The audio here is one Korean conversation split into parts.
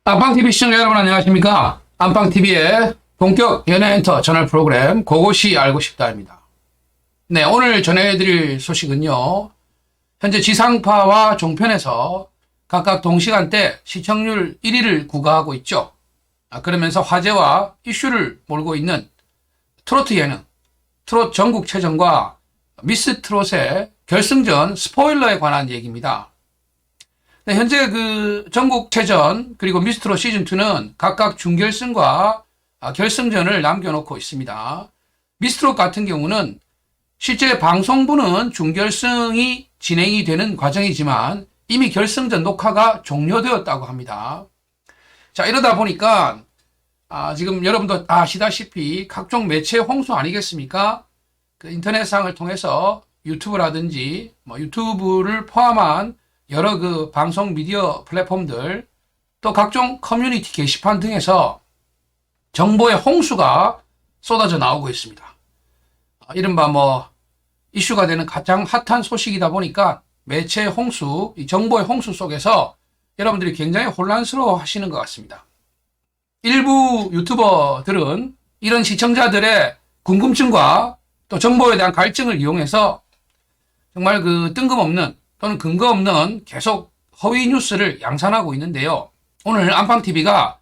안방TV 시청자 여러분 안녕하십니까? 안방TV의 본격 연예엔터 채널 프로그램 그것이 알고 싶다입니다. 네, 오늘 전해드릴 소식은요. 현재 지상파와 종편에서 각각 동시간대 시청률 1위를 구가하고 있죠. 그러면서 화제와 이슈를 몰고 있는 트로트 예능, 트롯 전국체전과 미스 트롯의 결승전 스포일러에 관한 얘기입니다. 네, 현재 그 전국체전 그리고 미스트롯 시즌2는 각각 준결승과 결승전을 남겨놓고 있습니다. 미스트롯 같은 경우는 실제 방송부는 준결승이 진행이 되는 과정이지만 이미 결승전 녹화가 종료되었다고 합니다. 자, 이러다 보니까 지금 여러분도 아시다시피 각종 매체 홍수 아니겠습니까? 그 인터넷상을 통해서 유튜브라든지 유튜브를 포함한 여러 그 방송 미디어 플랫폼들 또 각종 커뮤니티 게시판 등에서 정보의 홍수가 쏟아져 나오고 있습니다. 이른바 이슈가 되는 가장 핫한 소식이다 보니까 매체의 홍수, 이 정보의 홍수 속에서 여러분들이 굉장히 혼란스러워 하시는 것 같습니다. 일부 유튜버들은 이런 시청자들의 궁금증과 또 정보에 대한 갈증을 이용해서 정말 그 뜬금없는 또는 근거 없는 계속 허위 뉴스를 양산하고 있는데요. 오늘 안방TV가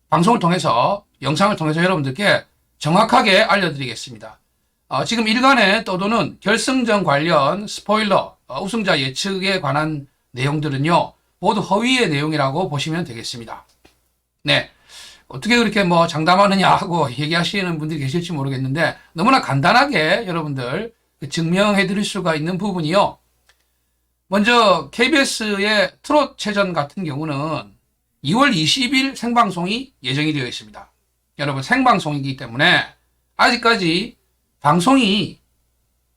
방송을 통해서 영상을 통해서 여러분들께 정확하게 알려드리겠습니다. 지금 일간에 떠도는 결승전 관련 스포일러, 우승자 예측에 관한 내용들은요. 모두 허위의 내용이라고 보시면 되겠습니다. 네, 어떻게 그렇게 장담하느냐 하고 얘기하시는 분들이 계실지 모르겠는데 너무나 간단하게 여러분들 증명해 드릴 수가 있는 부분이요. 먼저 KBS의 트롯체전 같은 경우는 2월 20일 생방송이 예정이 되어 있습니다. 여러분 생방송이기 때문에 아직까지 방송이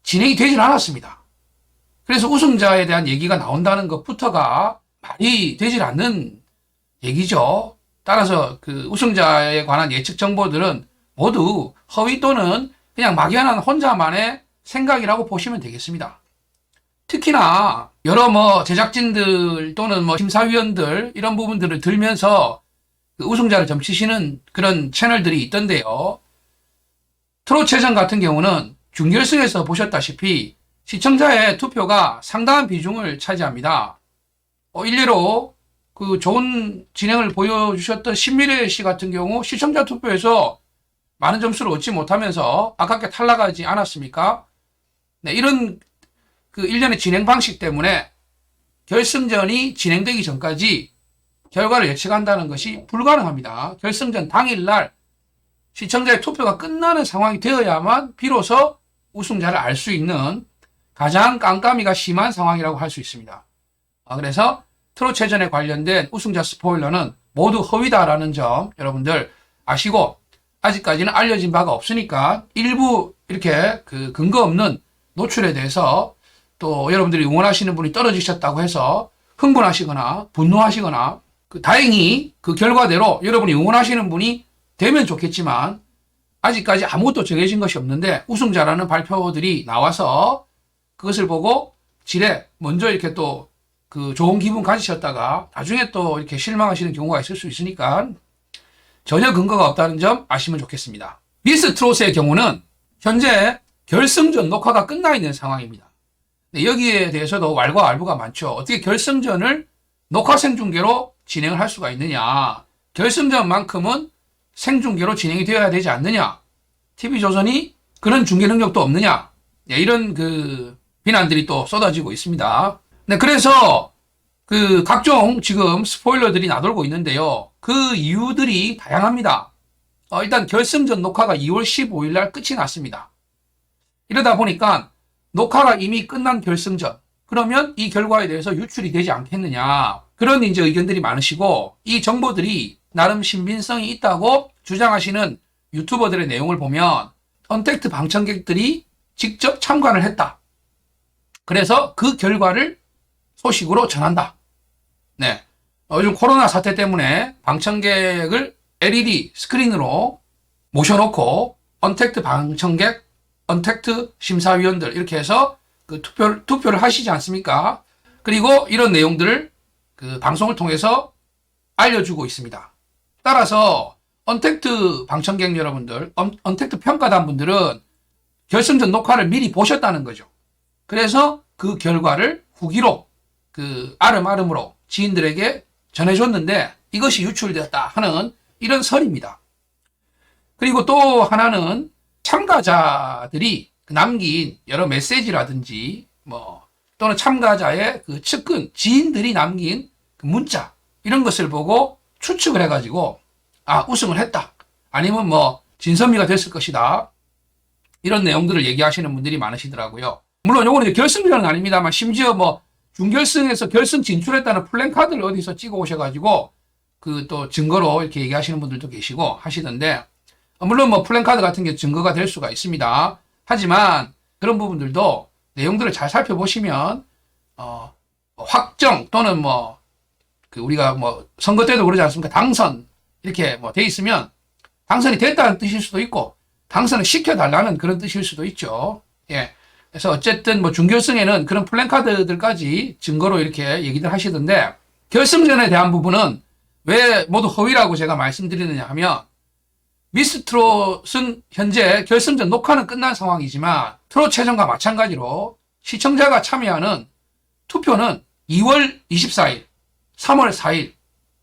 진행이 되질 않았습니다. 그래서 우승자에 대한 얘기가 나온다는 것부터가 말이 되질 않는 얘기죠. 따라서 그 우승자에 관한 예측 정보들은 모두 허위 또는 그냥 막연한 혼자만의 생각이라고 보시면 되겠습니다. 특히나 여러 제작진들 또는 심사위원들 이런 부분들을 들면서 그 우승자를 점치시는 그런 채널들이 있던데요. 트롯체전 같은 경우는 준결승에서 보셨다시피 시청자의 투표가 상당한 비중을 차지합니다. 일례로 그 좋은 진행을 보여주셨던 신미래 씨 같은 경우 시청자 투표에서 많은 점수를 얻지 못하면서 아깝게 탈락하지 않았습니까? 네, 이런 그 일련의 진행 방식 때문에 결승전이 진행되기 전까지 결과를 예측한다는 것이 불가능합니다. 결승전 당일날 시청자의 투표가 끝나는 상황이 되어야만 비로소 우승자를 알 수 있는 가장 깜깜이가 심한 상황이라고 할 수 있습니다. 그래서 트롯체전에 관련된 우승자 스포일러는 모두 허위다라는 점 여러분들 아시고 아직까지는 알려진 바가 없으니까 일부 이렇게 그 근거 없는 노출에 대해서 또 여러분들이 응원하시는 분이 떨어지셨다고 해서 흥분하시거나 분노하시거나 다행히 그 결과대로 여러분이 응원하시는 분이 되면 좋겠지만 아직까지 아무것도 정해진 것이 없는데 우승자라는 발표들이 나와서 그것을 보고 지레 먼저 이렇게 또 그 좋은 기분 가지셨다가 나중에 또 이렇게 실망하시는 경우가 있을 수 있으니까 전혀 근거가 없다는 점 아시면 좋겠습니다. 미스 트롯의 경우는 현재 결승전 녹화가 끝나 있는 상황입니다. 여기에 대해서도 왈가왈부가 많죠. 어떻게 결승전을 녹화 생중계로 진행을 할 수가 있느냐. 결승전만큼은 생중계로 진행이 되어야 되지 않느냐. TV조선이 그런 중계 능력도 없느냐. 이런 그 비난들이 또 쏟아지고 있습니다. 네, 그래서 그 각종 지금 스포일러들이 나돌고 있는데요. 그 이유들이 다양합니다. 일단 결승전 녹화가 2월 15일 날 끝이 났습니다. 이러다 보니까 녹화가 이미 끝난 결승전, 그러면 이 결과에 대해서 유출이 되지 않겠느냐. 그런 이제 의견들이 많으시고 이 정보들이 나름 신빙성이 있다고 주장하시는 유튜버들의 내용을 보면 언택트 방청객들이 직접 참관을 했다. 그래서 그 결과를 소식으로 전한다. 네. 요즘 코로나 사태 때문에 방청객을 LED 스크린으로 모셔놓고 언택트 방청객, 언택트 심사위원들 이렇게 해서 그 투표를 하시지 않습니까? 그리고 이런 내용들을 그 방송을 통해서 알려주고 있습니다. 따라서 언택트 방청객 여러분들, 언택트 평가단 분들은 결승전 녹화를 미리 보셨다는 거죠. 그래서 그 결과를 후기로 아름아름으로 지인들에게 전해줬는데 이것이 유출되었다 하는 이런 설입니다. 그리고 또 하나는 참가자들이 남긴 여러 메시지라든지 또는 참가자의 그 측근, 지인들이 남긴 그 문자 이런 것을 보고 추측을 해가지고 우승을 했다. 아니면 진선미가 됐을 것이다. 이런 내용들을 얘기하시는 분들이 많으시더라고요. 물론 요거는 결승전은 아닙니다만 심지어 준결승에서 결승 진출했다는 플랜카드를 어디서 찍어 오셔가지고 또 증거로 이렇게 얘기하시는 분들도 계시고 하시던데, 물론 플랜카드 같은 게 증거가 될 수가 있습니다. 하지만 그런 부분들도 내용들을 잘 살펴보시면 확정 또는 우리가 선거 때도 그러지 않습니까? 당선 이렇게 돼 있으면 당선이 됐다는 뜻일 수도 있고 당선을 시켜달라는 그런 뜻일 수도 있죠. 예. 그래서 어쨌든 준결승에는 그런 플랜카드들까지 증거로 이렇게 얘기들 하시던데, 결승전에 대한 부분은 왜 모두 허위라고 제가 말씀드리느냐 하면, 미스 트롯은 현재 결승전 녹화는 끝난 상황이지만 트롯 최전과 마찬가지로 시청자가 참여하는 투표는 2월 24일, 3월 4일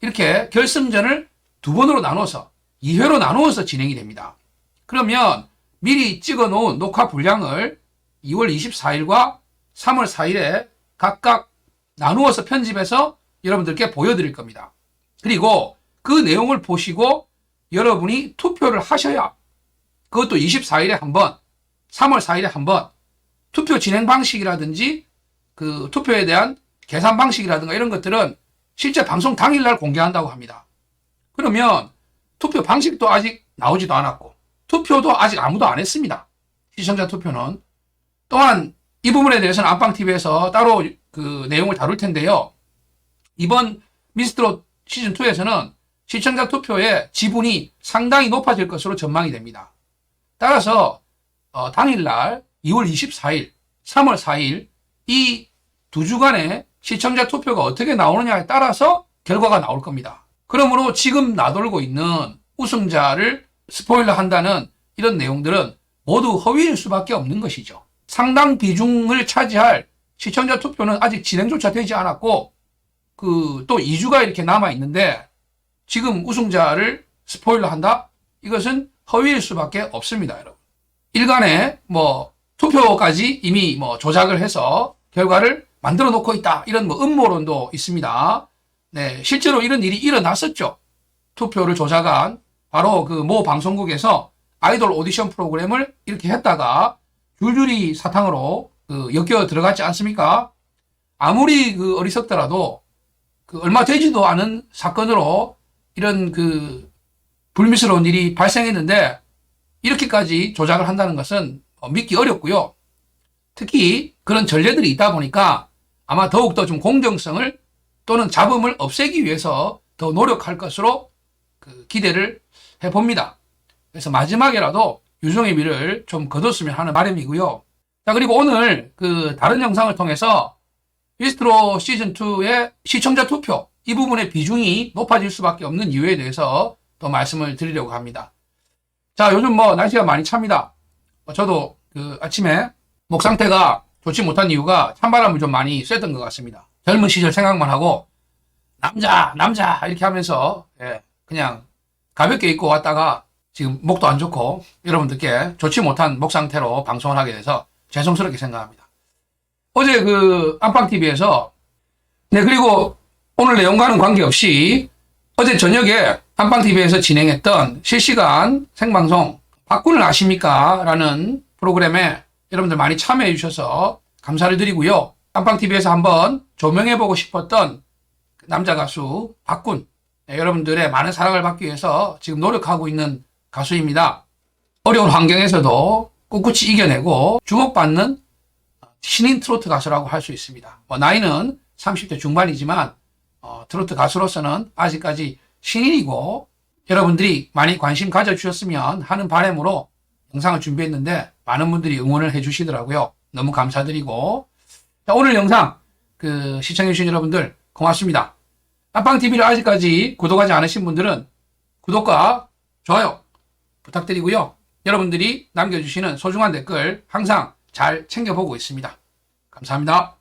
이렇게 결승전을 두 번으로 나눠서 2회로 나누어서 진행이 됩니다. 그러면 미리 찍어 놓은 녹화 분량을 2월 24일과 3월 4일에 각각 나누어서 편집해서 여러분들께 보여드릴 겁니다. 그리고 그 내용을 보시고 여러분이 투표를 하셔야, 그것도 24일에 한 번, 3월 4일에 한 번, 투표 진행 방식이라든지 그 투표에 대한 계산 방식이라든가 이런 것들은 실제 방송 당일날 공개한다고 합니다. 그러면 투표 방식도 아직 나오지도 않았고 투표도 아직 아무도 안 했습니다. 시청자 투표는. 또한 이 부분에 대해서는 안방TV에서 따로 그 내용을 다룰 텐데요. 이번 미스트롯 시즌2에서는 시청자 투표의 지분이 상당히 높아질 것으로 전망이 됩니다. 따라서 당일날 2월 24일, 3월 4일 이 두 주간의 시청자 투표가 어떻게 나오느냐에 따라서 결과가 나올 겁니다. 그러므로 지금 나돌고 있는 우승자를 스포일러 한다는 이런 내용들은 모두 허위일 수밖에 없는 것이죠. 상당 비중을 차지할 시청자 투표는 아직 진행조차 되지 않았고 또 2주가 이렇게 남아 있는데 지금 우승자를 스포일러 한다? 이것은 허위일 수밖에 없습니다, 여러분. 일간에 투표까지 이미 조작을 해서 결과를 만들어 놓고 있다. 이런 음모론도 있습니다. 네, 실제로 이런 일이 일어났었죠. 투표를 조작한 바로 그 모 방송국에서 아이돌 오디션 프로그램을 이렇게 했다가 줄줄이 사탕으로 엮여 들어갔지 않습니까? 아무리 어리석더라도 얼마 되지도 않은 사건으로 이런 불미스러운 일이 발생했는데 이렇게까지 조작을 한다는 것은 믿기 어렵고요. 특히 그런 전례들이 있다 보니까 아마 더욱더 좀 공정성을 또는 잡음을 없애기 위해서 더 노력할 것으로 기대를 해봅니다. 그래서 마지막에라도 유종의 미를 좀 거뒀으면 하는 바람이고요. 자, 그리고 오늘 다른 영상을 통해서 미스트롯 시즌2의 시청자 투표 이 부분의 비중이 높아질 수밖에 없는 이유에 대해서 또 말씀을 드리려고 합니다. 자, 요즘 날씨가 많이 찹니다. 저도 아침에 목 상태가 좋지 못한 이유가 찬바람을 좀 많이 쐈던 것 같습니다. 젊은 시절 생각만 하고 남자 이렇게 하면서 그냥 가볍게 입고 왔다가 지금 목도 안 좋고 여러분들께 좋지 못한 목 상태로 방송을 하게 돼서 죄송스럽게 생각합니다. 어제 안방TV에서 그리고 오늘 내용과는 관계없이 어제 저녁에 안방TV에서 진행했던 실시간 생방송 박군을 아십니까? 라는 프로그램에 여러분들 많이 참여해 주셔서 감사를 드리고요. 안방TV에서 한번 조명해보고 싶었던 남자 가수 박군, 여러분들의 많은 사랑을 받기 위해서 지금 노력하고 있는 가수입니다. 어려운 환경에서도 꿋꿋이 이겨내고 주목받는 신인 트로트 가수라고 할 수 있습니다. 나이는 30대 중반이지만 트로트 가수로서는 아직까지 신인이고 여러분들이 많이 관심 가져주셨으면 하는 바람으로 영상을 준비했는데 많은 분들이 응원을 해주시더라고요. 너무 감사드리고, 자, 오늘 영상 시청해주신 여러분들 고맙습니다. 안방TV를 아직까지 구독하지 않으신 분들은 구독과 좋아요 부탁드리고요. 여러분들이 남겨주시는 소중한 댓글 항상 잘 챙겨보고 있습니다. 감사합니다.